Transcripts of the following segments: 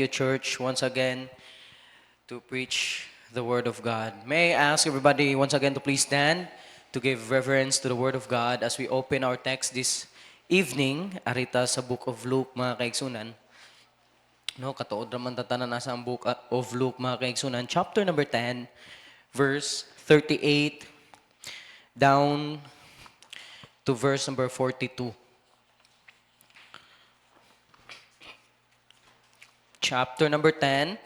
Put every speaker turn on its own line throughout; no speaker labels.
You, church, once again to preach the Word of God. May I ask everybody once again to please stand to give reverence to the Word of God as we open our text this evening, arita sa Book of Luke, mga kaigsunan. No, katuod raman tatanan nasa ang Book of Luke, mga kaigsunan. Chapter number 10, verse 38 down to verse number 42. Chapter number 10,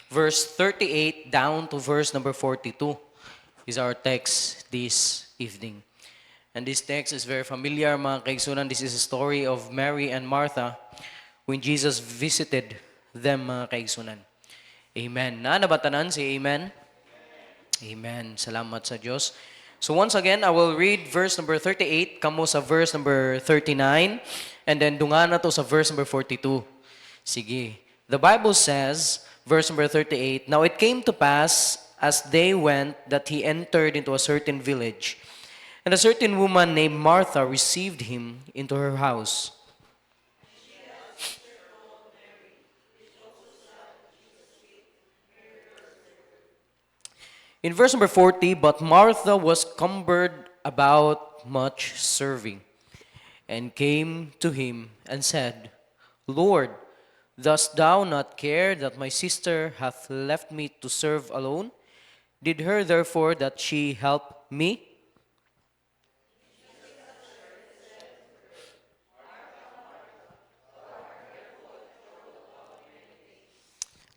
verse 38 down to verse number 42 is our text this evening. And this text is very familiar, mga kaigsunan. This is a story of Mary and Martha when Jesus visited them, mga kaigsunan. Amen. Nabatanan si Amen? Amen. Salamat sa Diyos. So once again, I will read verse number 38, kamo sa verse number 39, and then dunga na to sa verse number 42. Sige. The Bible says, verse number 38, "Now it came to pass, as they went, that he entered into a certain village. And a certain woman named Martha received him into her house. In verse number 40, "But Martha was cumbered about much serving, and came to him and said, Lord, dost thou not care that my sister hath left me to serve alone? Did her therefore that she help me?"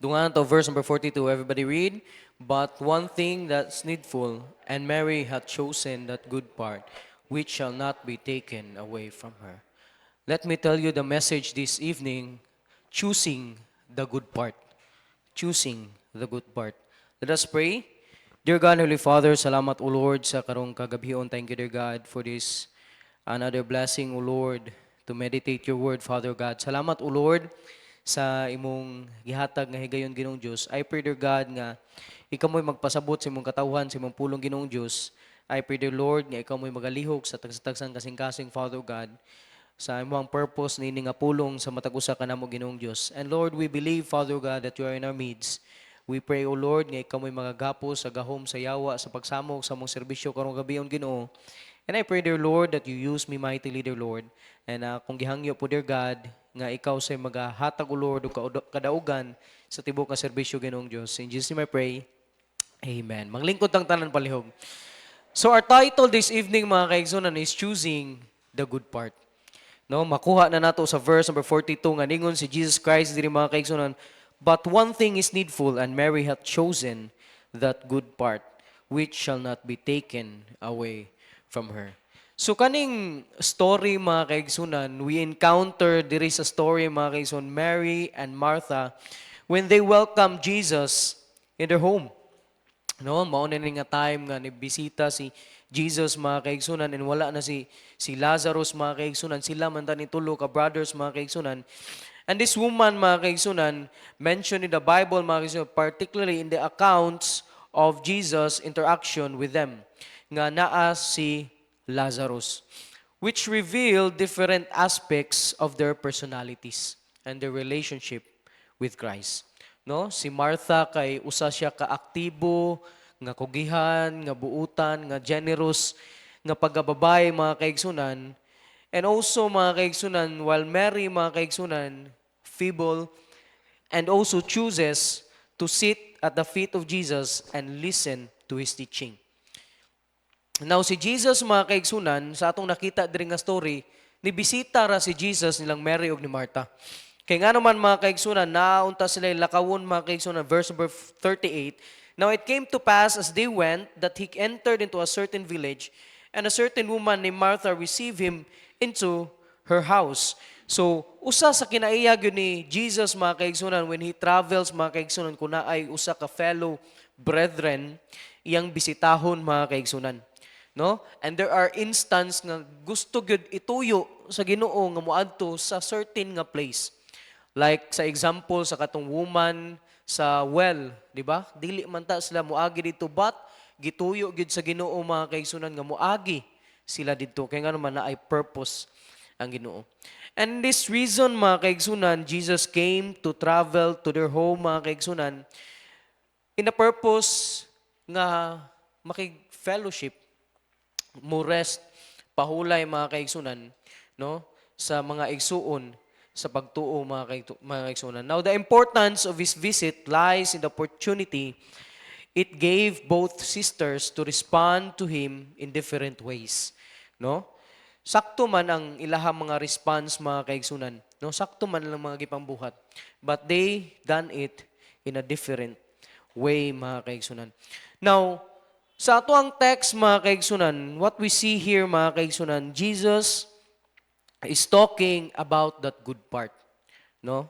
Dungan to verse number 42. Everybody read. "But one thing that's needful, and Mary hath chosen that good part, which shall not be taken away from her." Let me tell you the message this evening, choosing the good part. Choosing the good part. Let us pray. Dear God, Holy Father, salamat o Lord sa karong kagabhion. Thank you, dear God, for this another blessing, O Lord, to meditate your word, Father God. Salamat, O Lord, sa imong gihatag nga higayon Ginoong Dios. I pray, dear God, nga ikaw mo'y magpasabot sa imong katawhan, sa imong pulong Ginoong Dios. I pray, dear Lord, nga ikaw mo'y magalihok sa tagsang kasing-kasing, Father God, sa imong purpose nini nga pulong sa matag usa kanamo Ginoong Dios. And Lord, we believe, Father God, that you are in our midst. We pray, O Lord, nga ikaw mo'y magagapos sa gahom, sa yawa, sa pagsamok, sa mong serbisyo karong gabiyon Ginoo. And I pray, dear Lord, that you use me mightily, dear Lord. And kung gihangyo po, dear God, nga ikaw sa'y magahatag, O Lord, o kadaugan sa tibok nga serbisyo Ginoong Diyos. In Jesus' name I pray, Amen. Maglingkod ang tanan palihog. So our title this evening, mga kaigsunan, is Choosing the Good Part. No, makuha na nato sa verse number 42 nga ningon si Jesus Christ diri, mga kaigsunan, "But one thing is needful, and Mary hath chosen that good part, which shall not be taken away from her." So kaning story, mga kaigsunan, we encounter diri sa story, mga kaigsunan, Mary and Martha when they welcome Jesus in their home. No, mao na ni nga time nga nibisita si Jesus, mga kaigsunan, and wala na si Lazarus, mga kaigsunan. Sila man ta ni tulo ka brothers, mga kaigsunan. And this woman, mga kaigsunan, mentioned in the Bible, mga kaigsunan, particularly in the accounts of Jesus' interaction with them, nga naa si Lazarus, which reveal different aspects of their personalities and their relationship with Christ. No, si Martha kay usa siya ka aktibo, nga kugihan, nga buutan, nga generous, nga pagababay, mga kaigsunan. And also, mga kaigsunan, while Mary, mga kaigsunan, feeble, and also chooses to sit at the feet of Jesus and listen to His teaching. Now, si Jesus, mga kaigsunan, sa atong nakita diri nga story, nibisita ra si Jesus nilang Mary ug ni Martha. Kay nga naman, mga kaigsunan, naunta sila lakawon, mga kaigsunan, verse number 38, "Now it came to pass as they went that he entered into a certain village, and a certain woman named Martha received him into her house." So, usa sa kinaiyag yun ni Jesus, mga kaigsunan, when he travels, mga kaigsunan, kung naay usa ka fellow brethren, iyang bisitahon, mga kaigsunan. No? And there are instance nga gusto gyud ituyo sa Ginoo nga moadto sa certain nga place. Like sa example sa katong woman sa well, di ba? Dili man ta sila moagi dito, but gituyo gyud sa Ginoo, mga kaigsunan, nga moagi sila didto kay nga naman na ay purpose ang Ginoo. And this reason, mga kaigsunan, Jesus came to travel to their home, mga kaigsunan, in a purpose nga makig-fellowship, mo rest, pahulay mga kaigsunan, no? Sa mga igsuon, sa pagtuo mga kaigsunan. Now, the importance of his visit lies in the opportunity it gave both sisters to respond to him in different ways. No? Sakto man ang ilahang mga response mga kaigsunan. No? Sakto man lang mga gipambuhat. But they done it in a different way mga kaigsunan. Now, sa ato ang text mga kaigsunan, what we see here mga kaigsunan, Jesus is talking about that good part. No?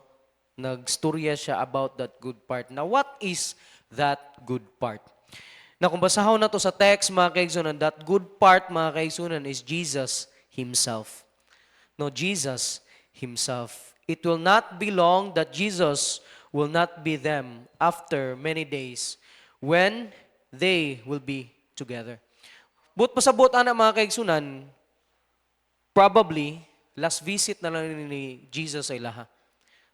Nagstorya siya about that good part. Now, what is that good part? Na kung basahon na to sa text, mga kaigsunan, that good part, mga kaigsunan, is Jesus Himself. No, Jesus Himself. It will not be long that Jesus will not be them after many days when they will be together. But pasabot ana mga kaigsunan, probably, last visit na lang ni Jesus ay laha.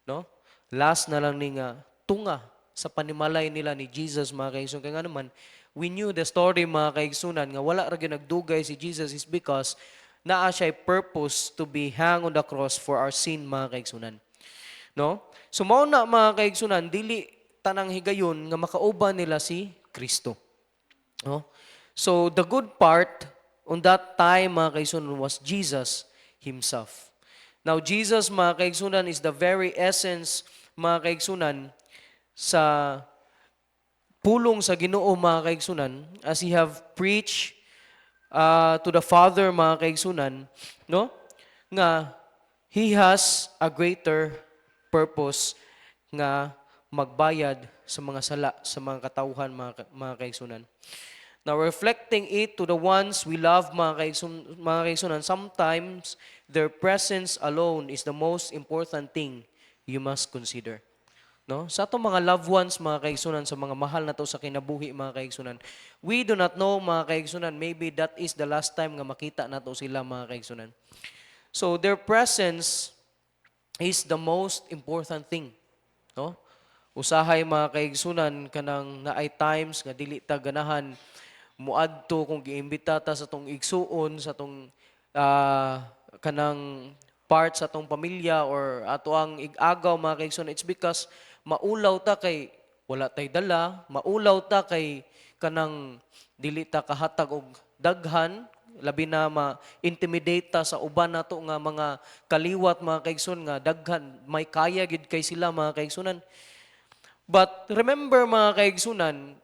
No? Last na lang ni nga tunga sa panimalay nila ni Jesus, mga kaigsunan. Kaya nga naman, we knew the story, mga kaigsunan, nga wala ra gyud nagdugay si Jesus is because naa siya purpose to be hang on the cross for our sin, mga kaigsunan. No? So mao na mga kaigsunan, dili tanang higayon nga makauban nila si Kristo. No? So the good part on that time, mga kaigsunan, was Jesus Himself. Now, Jesus, mga kaigsunan, is the very essence, mga kaigsunan, sa pulong sa Ginoo, mga kaigsunan, as He have preached to the Father, mga kaigsunan, no? Nga, He has a greater purpose nga magbayad sa mga sala, sa mga katauhan, mga kaigsunan. Now, reflecting it to the ones we love, mga kaigsunan, sometimes their presence alone is the most important thing you must consider. No? Sa itong mga loved ones, mga kaigsunan, sa mga mahal na to sa kinabuhi, mga kaigsunan, we do not know, mga kaigsunan, maybe that is the last time nga makita na to sila, mga kaigsunan. So, their presence is the most important thing. No? Usahay, mga kaigsunan, kanang naay times nga dili ta ganahan muadto kung giimbita ta sa tong igsuon, sa tong kanang part sa tong pamilya or ato ang igagaw, mga kaigsunan, it's because maulaw ta kay wala tay dala, maulaw ta kay kanang dili ta kahatag og daghan, labi na ma-intimidate ta sa uban nato nga mga kaliwat, mga kaigsunan, nga daghan may kaya gid kay sila, mga kaigsunan. But remember, mga kaigsunan,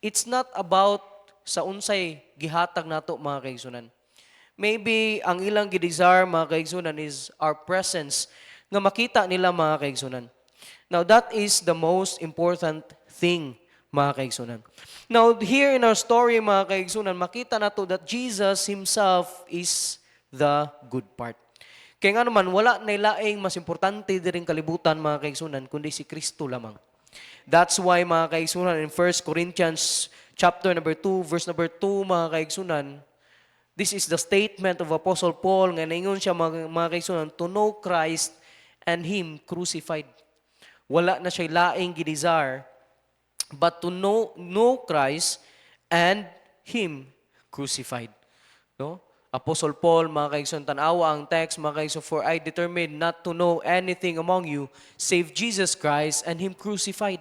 it's not about sa unsay gihatag nato, mga kaigsunan. Maybe ang ilang gidesire, mga kaigsunan, is our presence nga makita nila, mga kaigsunan. Now that is the most important thing, mga kaigsunan. Now here in our story, mga kaigsunan, makita nato that Jesus Himself is the good part. Kaya nga naman, wala na ilaing mas importante diring kalibutan, mga kaigsunan, kundi si Kristo lamang. That's why, mga kaigsunan, in 1 Corinthians chapter number 2, verse number 2, mga kaigsunan, this is the statement of Apostle Paul nga naingon siya, mga kaigsunan, to know Christ and Him crucified. Wala na siya laing gidesire, but to know Christ and Him crucified. No? Apostle Paul, mga kaigsunan, tanawa ang text, mga kaigsunan, for I determined not to know anything among you save Jesus Christ and Him crucified.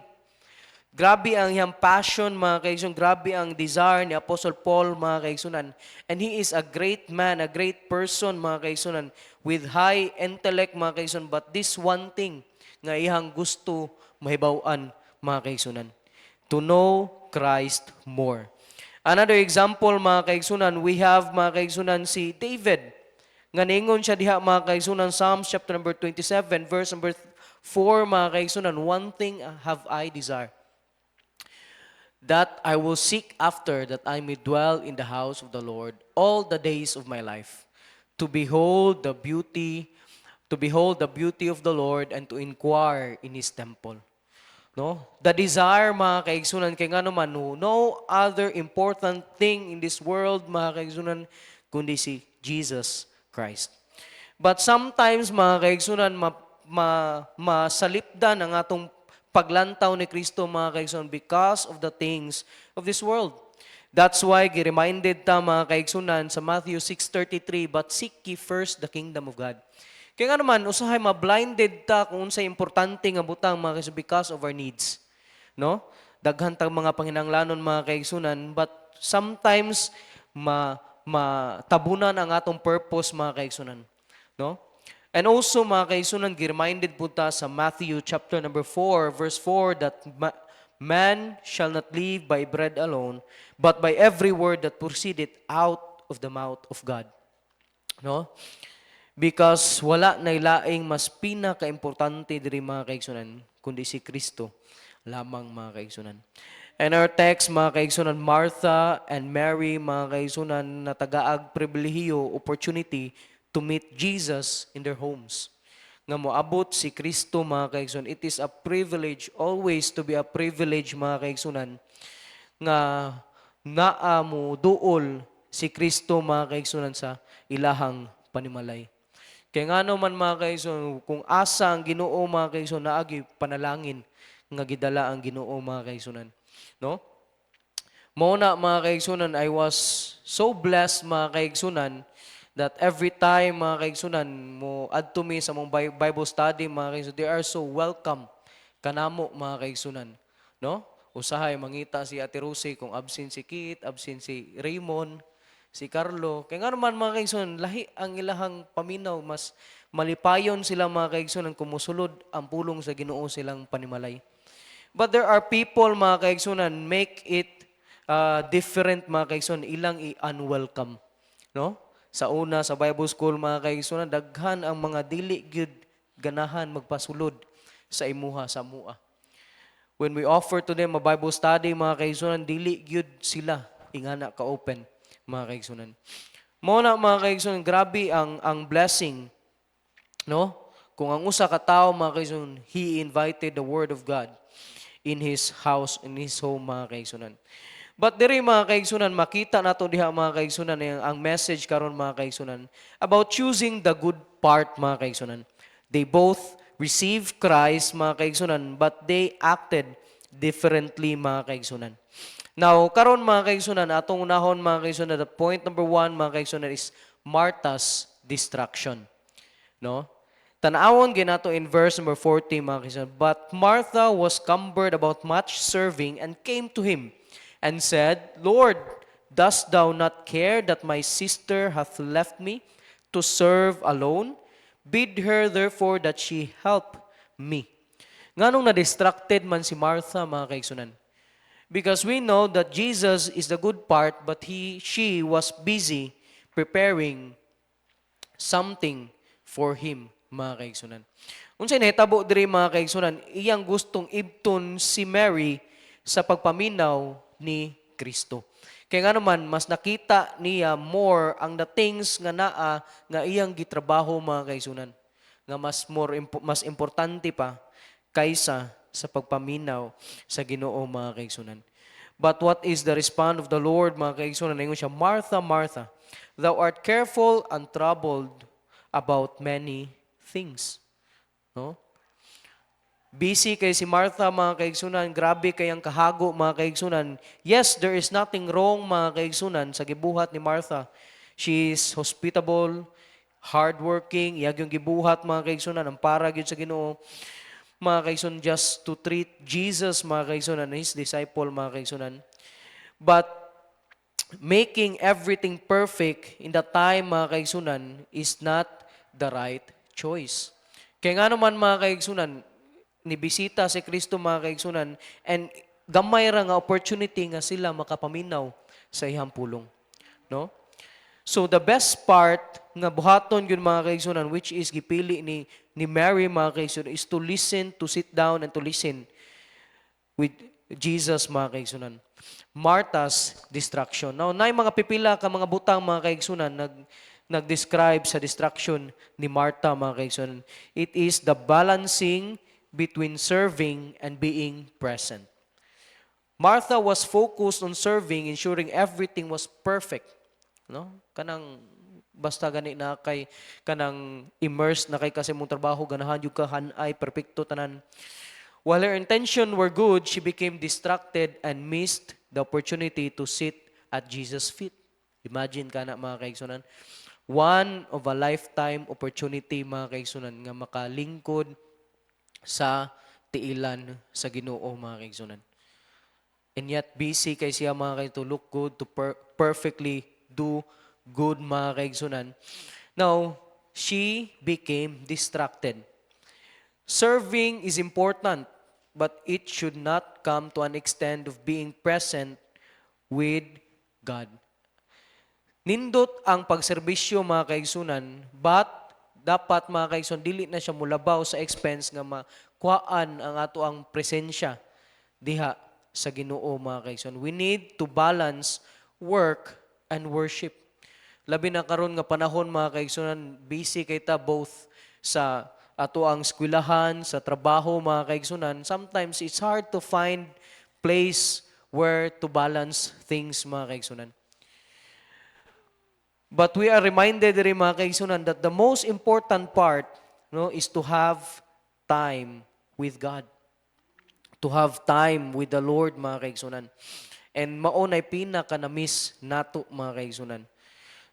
Grabe ang iyang passion, mga kaigsunan. Grabe ang desire ni Apostle Paul, mga kaigsunan. And he is a great man, a great person, mga kaigsunan, with high intellect, mga kaigsunan. But this one thing nga iyang gusto mahibaw-an, mga kaigsunan. To know Christ more. Another example, mga kaigsunan, we have, mga kaigsunan, si David. Nga ningon siya diha, mga kaigsunan, Psalms chapter number 27, verse number 4, mga kaigsunan, one thing have I desire, that I will seek after, that I may dwell in the house of the Lord all the days of my life, to behold the beauty of the Lord and to inquire in His temple. No? The desire, mga kaigsunan, kay nga naman, no other important thing in this world, mga kaigsunan, kundi si Jesus Christ. But sometimes, mga kaigsunan, masalipdan ang atong paglantaw ni Kristo, mga kaigsunan, because of the things of this world. That's why, gi-reminded ta, mga kaigsunan, sa Matthew 6:33, but seek ye first the kingdom of God. Kaya nga naman, usahay ma-blinded ta kung unsay importante nga butang, mga kaigsunan, because of our needs. No? Daghan tag mga panginahanglanon, mga kaigsunan, but sometimes matabunan ang atong purpose, mga kaigsunan. No? And also, mga kaigsunan, gi-reminded po ta sa Matthew chapter number 4, verse 4, that man shall not live by bread alone, but by every word that proceedeth out of the mouth of God. No? Because wala na ilaing mas pinaka-importante diri, mga kaigsunan, kundi si Kristo lamang, mga kaigsunan. And our text, mga kaigsunan, Martha and Mary, mga kaigsunan, natagaag pribilehiyo, opportunity to meet Jesus in their homes. Nga moabot si Kristo, mga kaigsunan. It is a privilege, always to be a privilege, mga kaigsunan, nga naa mo duol si Kristo, mga kaigsunan, sa ilahang panimalay. Kaya nga naman, mga kaigsunan, kung asa ang Ginoo, mga kaigsunan, naagi panalangin nga gidala ang Ginoo, mga kaigsunan. No? Muna, mga kaigsunan, I was so blessed, mga kaigsunan, that every time, mga kaigsunan, mo add to me sa mong Bible study, mga kaigsunan, they are so welcome kanamo, mga kaigsunan. No? Usahay, mangita si Ate Rosie kung absent si Kit, absent si Raymond, si Carlo. Kaya nga naman, mga kaigsunan, lahi ang ilahang paminaw, mas malipayon sila, mga kaigsunan, kumusulod ang pulong sa Ginoo silang panimalay. But there are people, mga kaigsunan, make it different, mga kaigsunan, ilang i-unwelcome. No? Sa una, sa Bible school, mga kaigsunan, daghan ang mga dili gyud ganahan magpasulod sa imuha, sa mua. When we offer to them a Bible study, mga kaigsunan, dili gyud sila ingana ka-open, mga kaigsunan. Mao na, mga kaigsunan, grabe ang blessing, no? Kung ang usa ka tawo, mga kaigsunan, he invited the word of God in his house, in his home, mga kaigsunan. But diri, mga kaigsunan, makita nato diha, mga kaigsunan, ang message karon, mga kaigsunan, about choosing the good part, mga kaigsunan. They both received Christ, mga kaigsunan, but they acted differently, mga kaigsunan. Now, karon, mga kaigsunan, atong unahon, mga kaigsunan, the point number 1, mga kaigsunan, is Martha's distraction. No? Tanawon ginato in verse number 40, mga kaigsunan. But Martha was cumbered about much serving and came to him and said, Lord, dost thou not care that my sister hath left me to serve alone? Bid her therefore that she help me. Nganong na-distracted man si Martha, mga kaigsunan? Because we know that Jesus is the good part, but she was busy preparing something for him, mga kaigsunan. Unsay nahitabo diri, mga kaigsunan, iyang gustong ibton si Mary sa pagpaminaw ni Kristo. Kaya nga naman, mas nakita niya more ang the things nga naa nga iyang gitrabaho, mga kaigsunan, nga mas importante pa kaysa sa pagpaminaw sa Ginoo, mga kaigsunan. But what is the response of the Lord, mga kaigsunan? Ingon siya, Martha, Martha, thou art careful and troubled about many things. No? Busy kay si Martha, mga kaigsunan, grabe kay ang kahago, mga kaigsunan. Yes, there is nothing wrong, mga kaigsunan, sa gibuhat ni Martha. She is hospitable, hardworking, iyag yung gibuhat, mga kaigsunan, ang para gyud sa Ginoo. Mga kaigsunan, just to treat Jesus, mga kaigsunan, his disciple, mga kaigsunan. But making everything perfect in the time, mga kaigsunan, is not the right choice. Kaya nga naman, mga kaigsunan, nibisita si Kristo, mga kaigsunan, and gamay ra nga opportunity nga sila makapaminaw sa ihang pulong. No? So the best part nga buhaton yun, mga kaigsunan, which is gipili ni Mary, mga kaigsunan, is to listen, to sit down and to listen with Jesus, mga kaigsunan. Martha's distraction. Now, na mga pipila ka mga butang, mga kaigsunan, nag-describe sa distraction ni Martha, mga kaigsunan. It is the balancing between serving and being present. Martha was focused on serving, ensuring everything was perfect. No? Kanang basta gani na kay kanang immersed na kay kasi mong trabaho ganahan jud ka hanay perpekto tanan. While her intention were good, she became distracted and missed the opportunity to sit at Jesus' feet. Imagine ka na mga kaigsunan. One of a lifetime opportunity mga kaigsunan nga makalingkod sa tiilan sa Ginoo mga kaigsunan. And yet busy kay siya mga kaigsunan to look good, to perfectly do good mga kaigsunan. Now, she became distracted. Serving is important, but it should not come to an extent of being present with God. Nindot ang pagserbisyo mga kaigsunan, but dapat mga kaigsunan, dili na siya mulabaw sa expense nga makuhaan ang ato ang presensya diha sa Ginoo mga kaigsunan. We need to balance work and worship. Labi na karon nga panahon mga kaigsunan, busy kay ta both sa ato ang eskwelahan, sa trabaho mga kaigsunan. Sometimes it's hard to find place where to balance things mga kaigsunan. But we are reminded rin mga kaigsunan that the most important part is to have time with God. To have time with the Lord mga kaigsunan. And maunay pinaka na miss nato mga kaigsunan.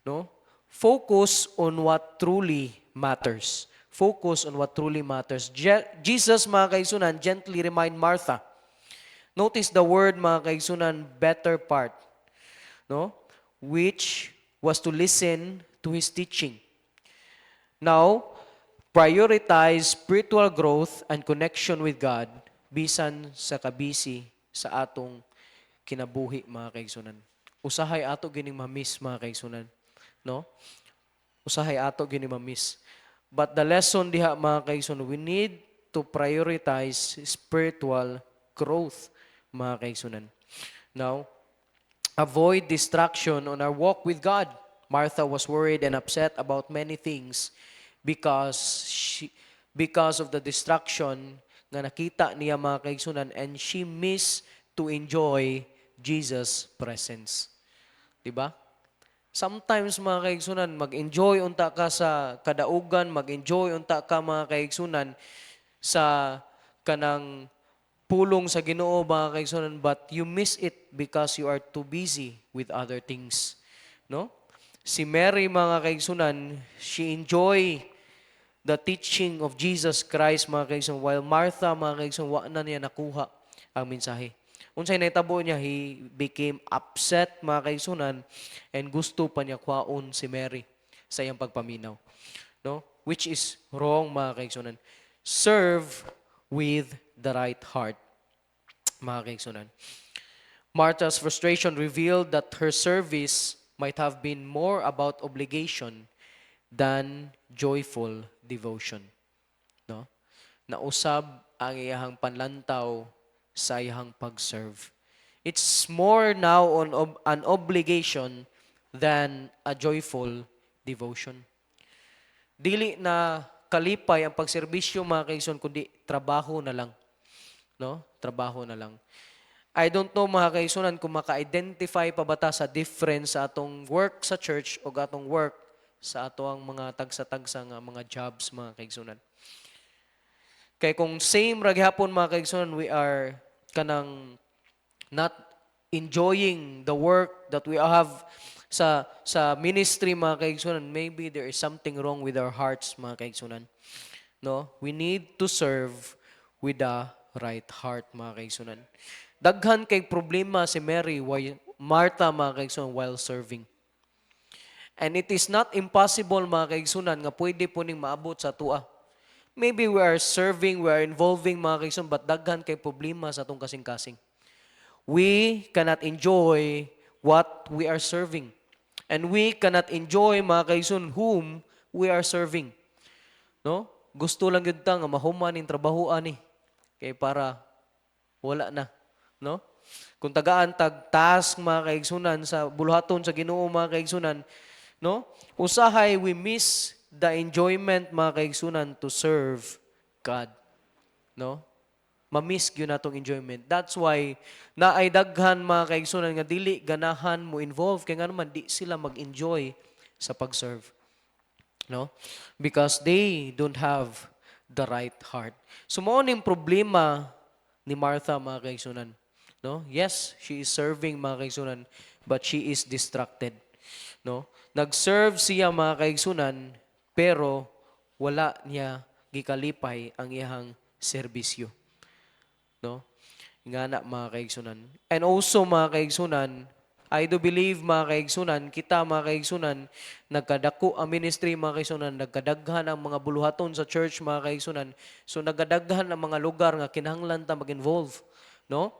No? Focus on what truly matters. Focus on what truly matters. Jesus, mga kaigsunan, gently remind Martha. Notice the word, mga kaigsunan, better part. No? Which was to listen to his teaching. Now, prioritize spiritual growth and connection with God bisan sa kabisi sa atong kinabuhi, mga kaigsunan. Usahay ato gining mamiss, mga kaigsunan. No? Usahay ato gining mamiss. But the lesson diha mga kaigsunan, we need to prioritize spiritual growth mga kaigsunan. Now, avoid distraction on our walk with God. Martha was worried and upset about many things because of the distraction nga nakita niya mga kaigsunan, and she missed to enjoy Jesus' presence. Diba? Sometimes mga kaigsunan, mag-enjoy unta ka sa kadaugan, mag-enjoy unta ka mga kaigsunan sa kanang pulong sa Ginoo mga kaigsunan, but you miss it because you are too busy with other things. No? Si Mary mga kaigsunan, she enjoy the teaching of Jesus Christ mga kaigsunan, while Martha mga kaigsunan, wa na niya nakuha ang mensahe. Unsay naitabo niya, he became upset mga kaigsunan, and gusto pa niya kwaon si Mary sa iyang pagpaminaw. No? Which is wrong mga kaigsunan. Serve with the right heart mga kaigsunan. Martha's frustration revealed that her service might have been more about obligation than joyful devotion. No? Nausab ang iyahang panlantaw sa iyang pag-serve. It's more now on an obligation than a joyful devotion. Dili na kalipay ang pagserbisyo mga kaigsunan, kundi trabaho na lang. No? Trabaho na lang. I don't know mga kaigsunan kung maka-identify pa ba ta sa difference sa atong work sa church o atong work sa atong mga tagsa-tagsa nga mga jobs mga kaigsunan. Kay kung same ra gihapon mga kaigsunan, we are kanang not enjoying the work that we have sa ministry mga kaigsunan, maybe there is something wrong with our hearts mga kaigsunan. No? We need to serve with a right heart mga kaigsunan. Daghan kay problema si Mary, Martha mga kaigsunan while serving. And it is not impossible mga kaigsunan nga pwede po ning maabot sa tua. Maybe we are serving, we are involving mga kaigsunan, but daghan kay problema sa atong kasing-kasing. We cannot enjoy what we are serving. And we cannot enjoy mga kaigsunan whom we are serving. No? Gusto lang yun ta nga mahuman ning trabahoan ni. Kay para wala na. No? Kung tagaan tag task mga kaigsunan sa buluhaton sa Ginoo mga kaigsunan, no? Usahay we miss the enjoyment mga kaigsunan to serve God. No? Ma-miss gyud natong enjoyment. That's why naay daghan mga kaigsunan nga dili ganahan mo involve kay nga naman di sila mag-enjoy sa pag-serve, no? Because they don't have the right heart. So mao ning problema ni Martha, mga kaigsunan, no? Yes, she is serving, mga kaigsunan, but she is distracted, no? Nag-serve siya, mga kaigsunan, pero wala niya gikalipay ang iyang serbisyo, no? Nga na, mga kaigsunan. And also, mga kaigsunan, I do believe, mga kaigsunan, kita, mga kaigsunan, nagkadako ang ministry, mga kaigsunan, nagkadaghan ang mga buluhaton sa church, mga kaigsunan. So nagkadaghan ang mga lugar nga kinahanglan ta mag-involve, no?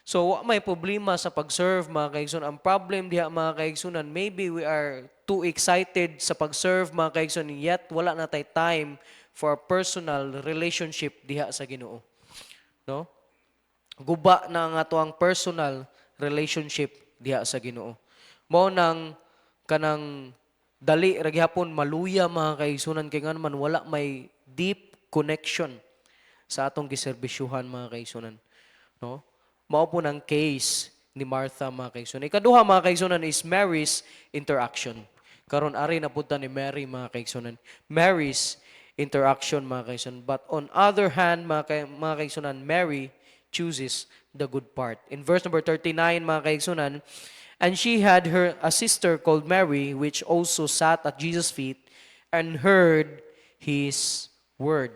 So may problema sa pag-serve, mga kaigsunan. Ang problem diha, mga kaigsunan, maybe we are too excited sa pag-serve, mga kaigsunan, yet wala na tay time for a personal relationship diha sa Ginoo, no? Guba na ang ato ang personal relationship diha sa Ginoo. Mao nang kanang dali ra gyapon maluya, mga kaigsunan, kay nga naman wala may deep connection sa atong giserbisyuhan, mga kaigsunan, no? Mao po ng case ni Martha, mga kaigsunan. Ikaduha, mga kaigsunan, is Mary's interaction. Karon ari na punta ni Mary, mga kaigsunan. Mary's interaction, mga kaigsunan. But on other hand, mga kaigsunan, Mary chooses the good part. In verse number 39, mga kaigsunan, and she had a sister called Mary, which also sat at Jesus' feet and heard his word.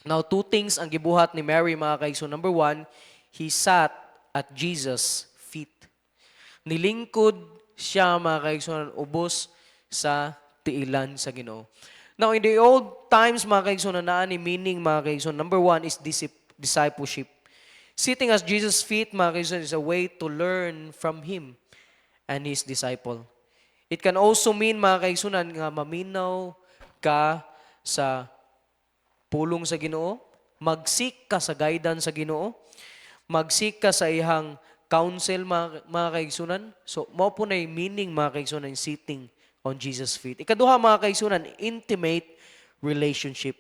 Now, two things ang gibuhat ni Mary, mga kaigsunan. Number one, he sat at Jesus' feet. Nilingkod siya, mga kaigsunan, ubos sa tiilan sa Ginoo. Now, in the old times, mga kaigsunan, naa ni meaning, mga kaigsunan. Number one is discipleship. Sitting at Jesus' feet, mga kaigsunan, is a way to learn from Him and His disciple. It can also mean, mga kaigsunan, nga maminaw ka sa pulong sa Ginoo, mag-seek ka sa guidance sa Ginoo, mag-seek ka sa ihang counsel, mga kaigsunan. So, mao po na yung meaning, mga kaigsunan, sitting on Jesus' feet. Ikaduha, mga kaigsunan, intimate relationship.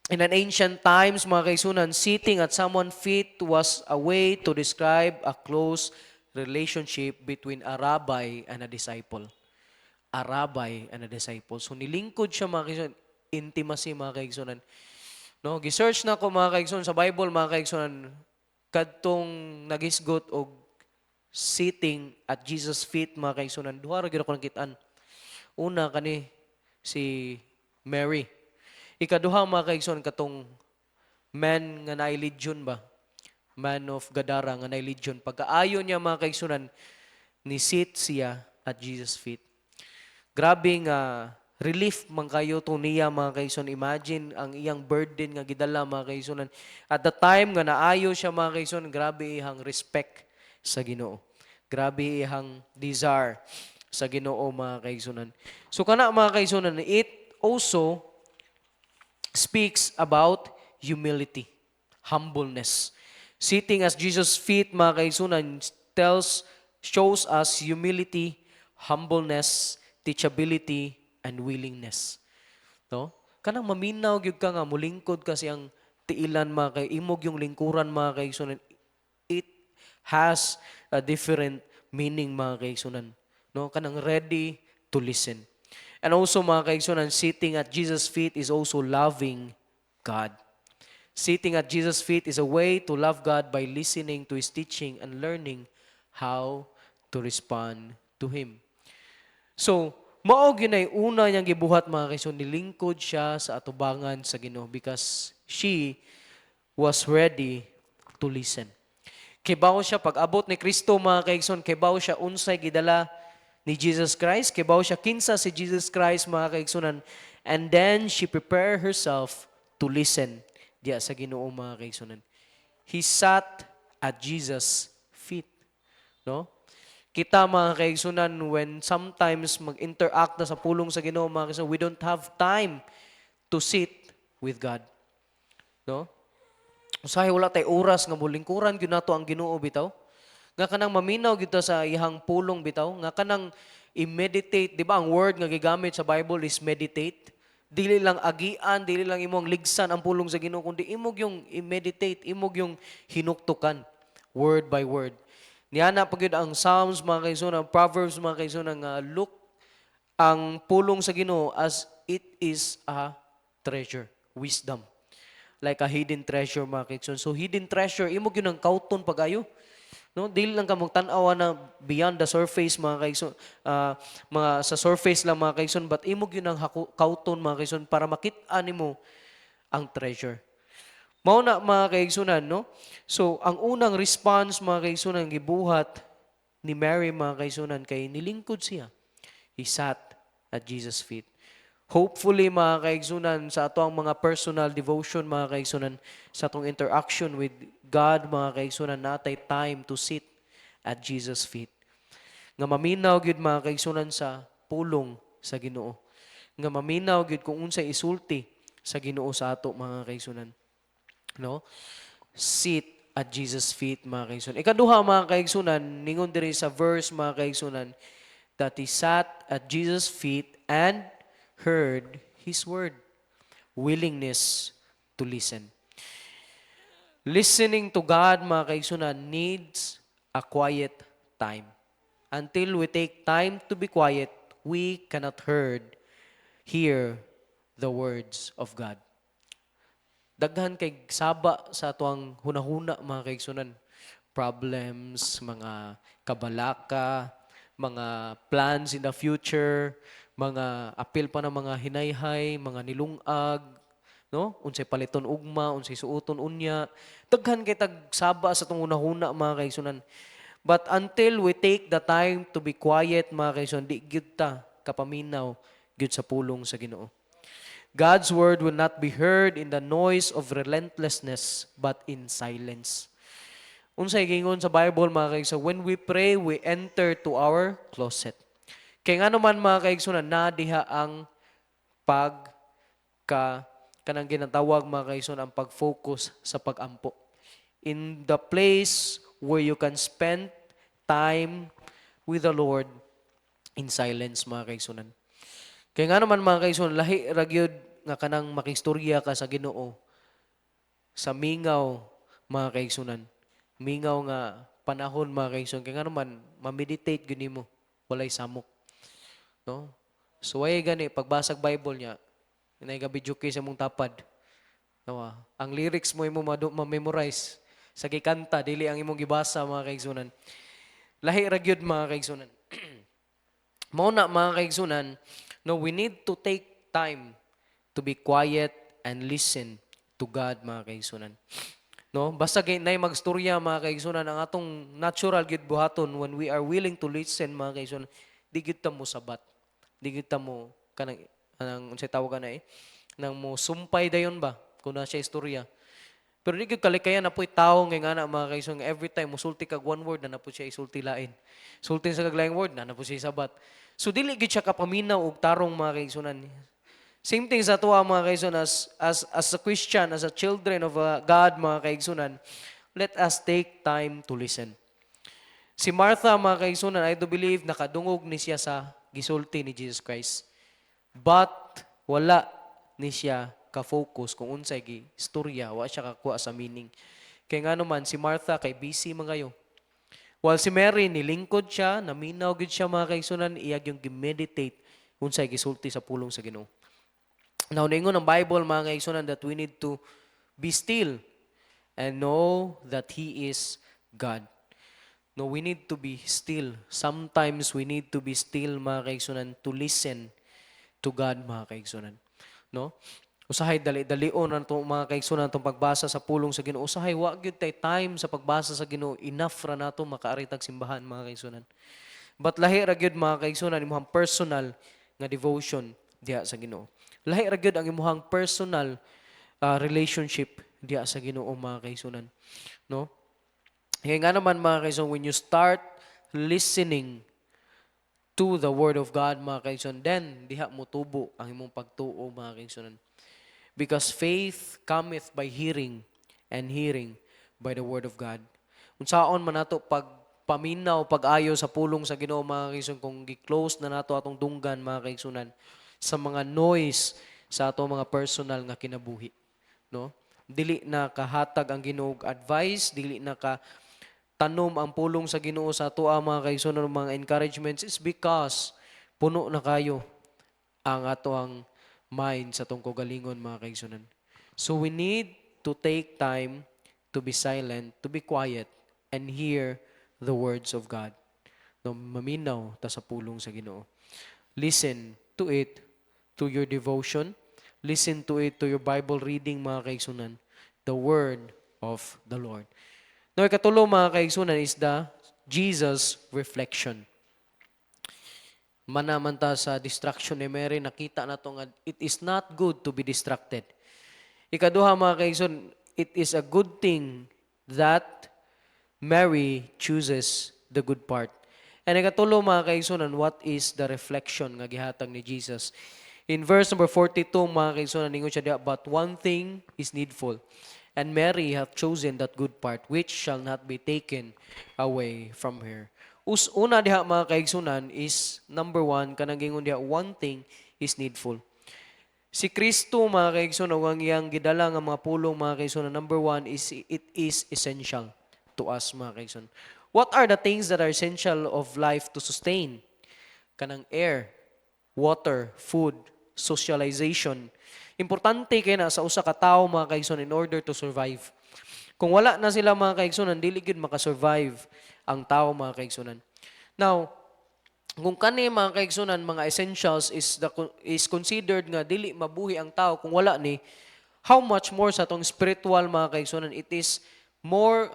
In an ancient times, mga kaigsunan, sitting at someone's feet was a way to describe a close relationship between a rabbi and a disciple. A rabbi and a disciple. So nilingkod siya, mga kaigsunan, intimacy, mga kaigsunan. No, gi-search na ko, mga kaigsunan, sa Bible, mga kaigsunan, kadtong nagisgot og sitting at Jesus' feet, mga kaigsunan, duha ra gyud ako nakitaan. Una kani si Mary. Ikaduha, mga kaigsunan, katong man nga naay legion ba? Man of Gadara nga naay legion. Pagkaayo niya, mga kaigsunan, ni sit siya at Jesus' feet. Grabe nga relief man kayo to niya, mga kaigsunan. Imagine ang iyang burden nga gidala, mga kaigsunan. At the time nga naayo siya, mga kaigsunan, grabe ihang respect sa Ginoo. Grabe ihang desire sa Ginoo, mga kaigsunan. So kana, mga kaigsunan, it also speaks about humility, humbleness. Sitting at Jesus' feet, mga kaigsunan, shows us humility, humbleness, teachability, and willingness. No? Kanang maminaw gyud ka nga mulingkod kasi ang tiilan, mga kay imog yung lingkuran, mga kaigsunan. It has a different meaning, mga kaigsunan. No? Kanang ready to listen. And also, mga kaigsunan, sitting at Jesus' feet is also loving God. Sitting at Jesus' feet is a way to love God by listening to His teaching and learning how to respond to Him. So, mao ginay una niyang gibuhat, mga kaigsunan, nilingkod siya sa atubangan sa Ginoo because she was ready to listen. Kibaw siya pag-abot ni Kristo, mga kaigsunan, kibaw siya unsay gidala ni Jesus Christ, kibaw siya kinsa si Jesus Christ, mga kaigsunan, and then she prepared herself to listen diya sa Ginoo, mga kaigsunan. He sat at Jesus' feet, no? Kita, mga kaigsunan, when sometimes mag-interact na sa pulong sa Ginoo, mga kaigsunan, we don't have time to sit with God, no? Usahay wala tay oras nga mulingkuran gyud nato ang Ginoo, bitaw. Nga kanang maminaw gyud ta sa ihang pulong, bitaw. Nga kanang i-meditate, di ba? Ang word nga gigamit sa Bible is meditate. Dili lang agian, dili lang imong ligsan ang pulong sa Ginoo, kundi imog yung i-meditate, imog yung hinuktukan word by word. Niya na pagyud ang Psalms mga kaigsunan, ang Proverbs mga kaigsunan nga look ang pulong sa Ginoo as it is a treasure, wisdom. Like a hidden treasure mga kaigsunan. So hidden treasure imo gyud ang kauton pagayo. No, dili lang ka tan-awa na beyond the surface mga kaigsoon, mga sa surface lang mga kaigsoon, but imo gyud ang kauton mga kaigsoon para makit-an nimo ang treasure. Mao na mga kaigsunan, no? So ang unang response mga kaigsunan gibuhat ni Mary mga kaigsunan kay nilingkod siya. He sat at Jesus' feet. Hopefully mga kaigsunan sa ato ang mga personal devotion mga kaigsunan sa atong interaction with God mga kaigsunan natay time to sit at Jesus' feet. Nga maminaw gyud mga kaigsunan sa pulong sa Ginoo. Nga maminaw gyud kung unsay isulti sa Ginoo sa ato mga kaigsunan. No? Sit at Jesus' feet mga kaigsunan. Ikaduha mga kaigsunan ningon diri sa verse mga kaigsunan that he sat at Jesus' feet and heard His word. Willingness to listen. Listening to God, mga kaigsunan, needs a quiet time. Until we take time to be quiet, we cannot hear the words of God. Daghan kay saba sa tuang hunahuna, mga kaigsunan. Problems, mga kabalaka, mga plans in the future, mga apil pa ng mga hinayhay, mga nilungag, no? Unsay paliton ugma, unsay suoton unya. Daghan kay tagsaba sa tong una-una mga kaigsunan. But until we take the time to be quiet mga kaigsunan, di gyud ta kapaminaw gyud sa pulong sa Ginoo. God's word will not be heard in the noise of relentlessness but in silence. Unsay gingon sa Bible mga kaigsunan, when we pray, we enter to our closet. Kay nga naman mga kaigsunan, na diha ang kanang ginatawag mga kaigsunan ang pag-focus sa pag-ampo. In the place where you can spend time with the Lord in silence mga kaigsunan. Kay nga naman mga kaigsunan, lahi ra gyud nga kanang makistorya ka sa Ginoo sa mingaw mga kaigsunan. Mingaw nga panahon mga kaigsunan. Kaya nga naman, ma-meditate gini mo. Walay samok. No? So, ay gani, pagbasag Bible niya, inay ka sa mong tapad. No? Ang lyrics mo imo ma-memorize. Sa gikanta, dili ang imong gibasa mga kaigsunan. Lahi ragyod mga kaigsunan. Mauna mga kaigsunan, no, we need to take time to be quiet and listen to God mga kaigsunan. No, basta nay magstorya mga kaigsunan ang atong natural gid buhaton when we are willing to listen mga kaigsunan, di gid ta mo sabat. Di gid ta mo kanang unsay tawag na nang mo sumpay dayon ba kun na siya istorya. Pero di gid kalikayan na po'y tao nga ana mga kaigsunan every time musulti kag one word na po siya isulti lain. Sulti sa kag laing word na po siya sabat. So dili gid siya kapaminaw og tarong mga kaigsunan. Same thing sa tuwa mga kaigsunan as a Christian, as a children of God mga kaigsunan, let us take time to listen. Si Martha mga kaigsunan, I do believe nakadungog ni siya sa gisulti ni Jesus Christ. But wala ni siya ka-focus kung unsay istorya, wa siya kakuha sa meaning. Kaya nga naman si Martha kay busy mga while si Mary nilingkod siya, naminaw gid siya mga kaigsunan, iyag yung gi-meditate unsay gisulti sa pulong sa Ginoo. Now, ningon ang Bible, mga kaigsunan, that we need to be still and know that He is God. No, we need to be still. Sometimes we need to be still, mga kaigsunan, to listen to God, mga kaigsunan. No? Usahay dali-dalion ang mga kaigsunan itong pagbasa sa pulong sa Ginoo. Usahay, wa gyud tay time sa pagbasa sa Ginoo. Enough ra nato makaaritag simbahan, mga kaigsunan. But lahi ra gyud mga kaigsunan, imong personal nga devotion diha sa Ginoo. Lahi ra gyud ang imong personal relationship diha sa Ginoo mga kaigsunan. No? Kaya nga naman mga kaigsunan, when you start listening to the Word of God mga kaigsunan, then diha mo tubo ang imong pagtuo mga kaigsunan. Because faith cometh by hearing and hearing by the Word of God. Unsaon man nato pagpaminaw, pag-ayo sa pulong sa Ginoo mga kaigsunan, kung gi-close na nato atong dunggan mga kaigsunan sa mga noise sa ato mga personal nga kinabuhi, no? Dili na kahatag ang Ginoo advice, dili na ka tanom ang pulong sa Ginoo sa ato mga kaigsunan mga encouragements is because puno na kayo ang ato ang mind sa tong kagalingon mga kaigsunan. So we need to take time to be silent, to be quiet, and hear the words of God. No, maminaw ta sa pulong sa Ginoo. Listen to it to your devotion. Listen to it to your Bible reading mga kaigsunan. The word of the Lord. Now, ikatulo mga kaigsunan is the Jesus reflection. Manaman ta sa distraction ni Mary, nakita na to nga it is not good to be distracted. Ikaduha mga kaigsunan, it is a good thing that Mary chooses the good part. And ikatulo mga kaigsunan, what is the reflection nga gihatag ni Jesus? In verse number 42 mga kaigsunan, ningon siya diha, but one thing is needful, and Mary hath chosen that good part, which shall not be taken away from her. Una diha mga kaigsunan is, number one, kanang gingon diha, one thing is needful. Si Kristo mga kaigsunan, ang iyang gidala nga mga pulong mga kaigsunan, number one is, it is essential to us mga kaigsunan. What are the things that are essential of life to sustain? Kanang air, water, food, socialization. Importante kay na sa usa ka tawo mga kaigsunan in order to survive. Kung wala na sila mga kaigsunan, dili gid makasurvive ang tao mga kaigsunan. Now, kung kani mga kaigsunan, mga essentials is considered nga dili mabuhi ang tao kung wala ni, how much more sa tong spiritual mga kaigsunan, it is more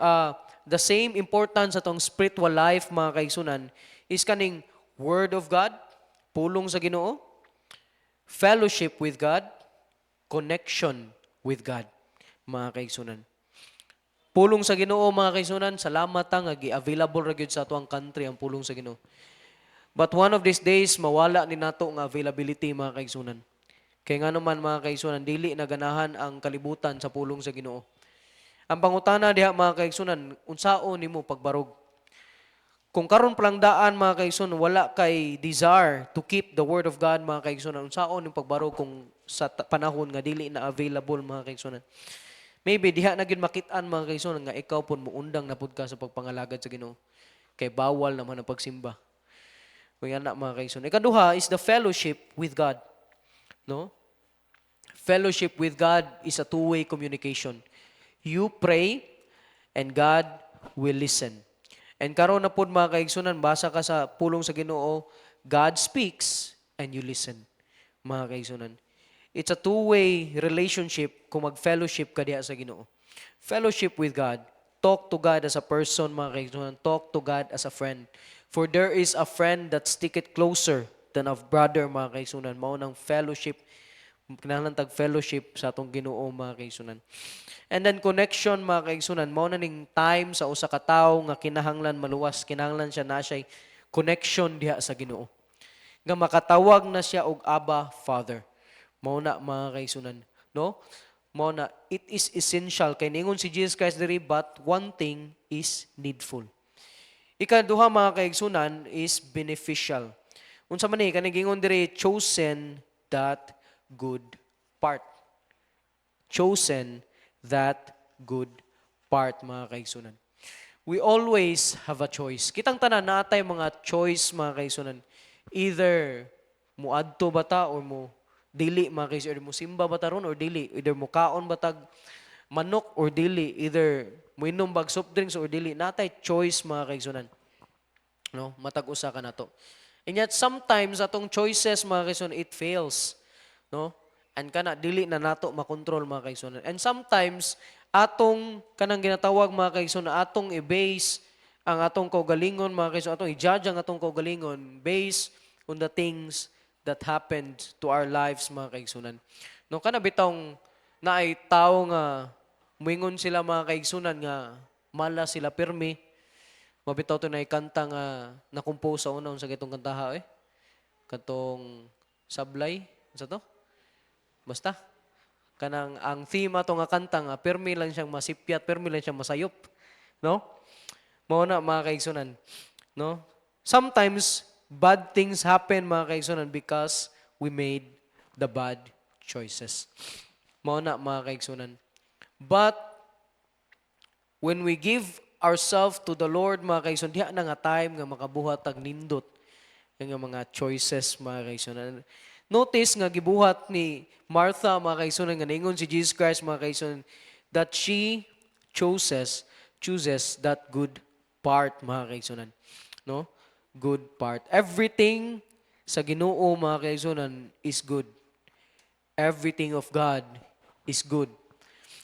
the same importance sa tong spiritual life mga kaigsunan is kaning word of God, pulong sa Ginoo, fellowship with God, connection with God mga kaigsunan. Pulong sa Ginoo mga kaigsunan, salamat nga gi-available ra gyud sa atuang country ang pulong sa Ginoo. But one of these days mawala ni nato nga availability mga kaigsunan. Kay nga naman mga kaigsunan, dili na ganahan ang kalibutan sa pulong sa Ginoo. Ang pangutana diha mga kaigsunan, unsaon nimo pagbarog? Kung karon palang daan mga kaigsunan, wala kay desire to keep the word of God mga kaigsunan, unsaon ning pagbarog kung sa panahon nga dili na available mga kaigsunan? Maybe diha na gyud makit-an mga kaigsunan nga ikaw pun muundang na pud ka sa pagpangalagad sa Ginoo. Kay bawal naman ang pagsimba. Kung yan na mga kaigsunan. Ikaduha is the fellowship with God. No? Fellowship with God is a two-way communication. You pray and God will listen. And karon na pud mga kaigsunan, basa ka sa pulong sa Ginoo, God speaks and you listen. Mga kaigsunan. It's a two-way relationship kung mag-fellowship ka diha sa Ginoo. Fellowship with God. Talk to God as a person, mga kaigsunan. Talk to God as a friend. For there is a friend that sticketh closer than a brother, mga kaigsunan. Mao nang fellowship, kinahanglan tag fellowship sa atong Ginoo mga kaigsunan. And then connection mga kaigsunan, mao na ning time sa usa ka tawo nga kinahanglan maluwas, kinahanglan siya na siya connection diha sa Ginoo. Nga makatawag na siya og Abba, Father. Mao na mga kaigsunan, no? Mao na it is essential kay ningon si Jesus Christ diri, but one thing is needful. Ikaduha mga kaigsunan is beneficial. Unsa man ni kanang gingon diri, chosen that good part. Chosen that good part mga kaigsunan. We always have a choice. Kitang tanan natay mga choice mga kaigsunan. Either muadto bata or mo dili mga kaigsunan, mo simba bata ron or dili, either mo kaon batag manok or dili, either mo inom bag soft drinks or dili. Natay choice mga kaigsunan. No, matag usa ka nato. And yet sometimes atong choices mga kaigsunan, it fails. No? And kana dili na nato makontrol mga kaigsunan. And sometimes atong kanang ginatawag mga kaigsunan, atong i-base ang atong kaugalingon mga kaigsunan, atong i-judge ang atong kaugalingon based on the things that happened to our lives mga kaigsunan. No kana bitong naay tawo nga muingon sila mga kaigsunan nga mala sila pirmi. Mabitaw to na kanta nga na-compose sa una sa gitong kantaha katong sablay sa to. Basta kanang ang theme ato nga kanta nga permi lang siyang masipyat, permi lang siyang masayop, no? Mao na mga kaigsunan, no? Sometimes bad things happen mga kaigsunan because we made the bad choices. Mao na mga kaigsunan. But when we give ourselves to the Lord, mga kaigsoon, diha na nga time nga makabuhat tag nindot nga mga choices, mga kaigsoon. Notice nga gibuhat ni Martha, mga kaigsoon, nga ningon si Jesus Christ, mga kaigsoon, that she chooses that good part, mga kaigsoon. No? Good part. Everything sa Ginoo, mga kaigsoon, is good. Everything of God is good.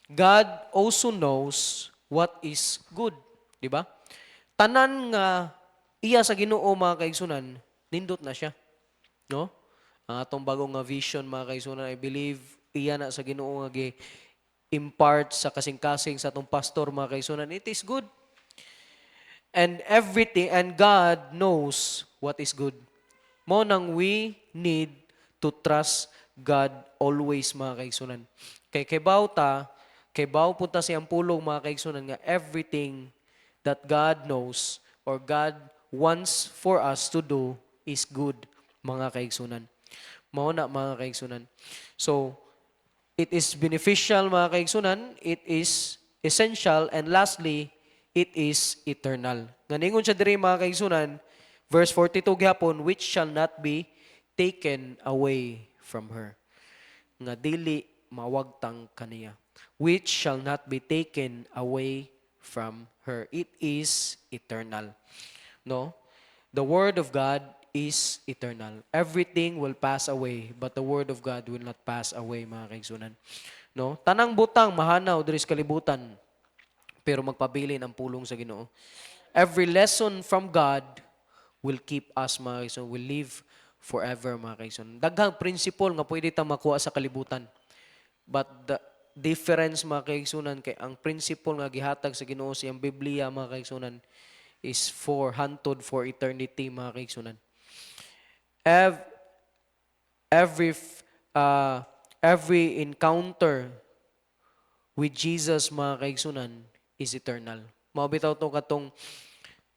God also knows what is good, di ba? Tanan nga iya sa Ginoo, mga kaigsunan, nindot na siya, no? Ang atong bagong nga vision, mga kaigsunan, I believe iya na sa Ginoo nga impart sa kasing-kasing sa atong pastor, mga kaigsunan, it is good. And everything, and God knows what is good. Mo nang we need to trust God always, mga kaigsunan. Kay baw punta siyang pulong, mga kaigsunan, nga everything that God knows or God wants for us to do is good, mga kaigsunan. Mao na, mga kaigsunan. So, it is beneficial, mga kaigsunan, it is essential, and lastly, it is eternal. Nganingon siya diri, mga kaigsunan, verse 42 gihapon, which shall not be taken away from her. Nga dili mawagtang kaniya. Which shall not be taken away from her. It is eternal. No? The Word of God is eternal. Everything will pass away, but the Word of God will not pass away, mga kaigsunan. No? Tanang butang mahanaw diri sa kalibutan, pero magpabilin ang pulong sa Ginoo. Every lesson from God will keep us, mga kaigsunan, will live forever, mga kaigsunan. Daghang principle nga pwede tang makuha sa kalibutan. But the difference, mga kaigsunan, kay ang principle nga gihatag sa Ginoo sa iyang Biblia, mga kaigsunan, is hantod for eternity, mga kaigsunan. Every every encounter with Jesus, mga kaigsunan, is eternal. Mao bitaw to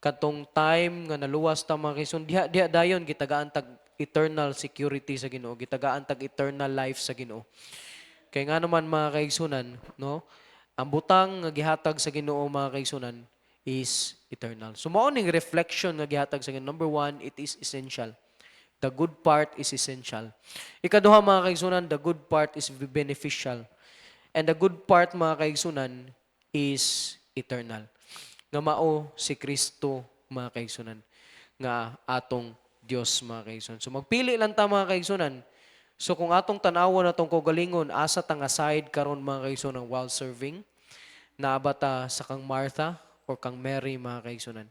katong time nga naluwas ta, mga kaigsunan, diha dayon gitagaan tag eternal security sa Ginoo, gitagaan tag eternal life sa Ginoo. Kay nga naman, mga kaigsunan, no? Ang butang nga gihatag sa Ginoo, mga kaigsunan, is eternal. So mao ning reflection nga gihatag sa Ginoo. Number one, it is essential. The good part is essential. Ikaduha, mga kaigsunan, the good part is beneficial. And the good part, mga kaigsunan, is eternal. Nga mao si Kristo, mga kaigsunan, nga atong Dios, mga kaigsunan. So magpili lang ta, mga kaigsunan. So kung atong tanawon atong kaugalingon, asa ta nga side karon, mga kaigsunan, while serving, naabata sa kang Martha or kang Mary, mga kaigsunan.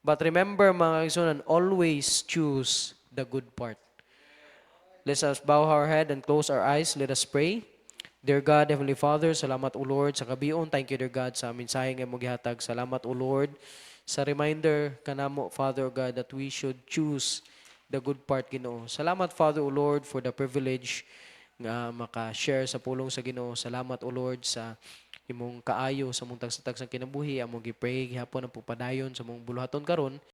But remember, mga kaigsunan, always choose the good part. Let us bow our head and close our eyes. Let us pray. Dear God, Heavenly Father, salamat, O Lord, sa kabiyon. Thank you, dear God, sa mensahe nga mo gihatag. Salamat, O Lord, sa reminder kanamo, Father God, that we should choose the good part, Ginoo. Salamat, Father, O Lord, for the privilege nga maka-share sa pulong sa Ginoo. Salamat, O Lord, sa imong kaayo sa mong tagsatag sa kinabuhi. Among gipray gihapon ang pupadayon sa mong buluhaton karon.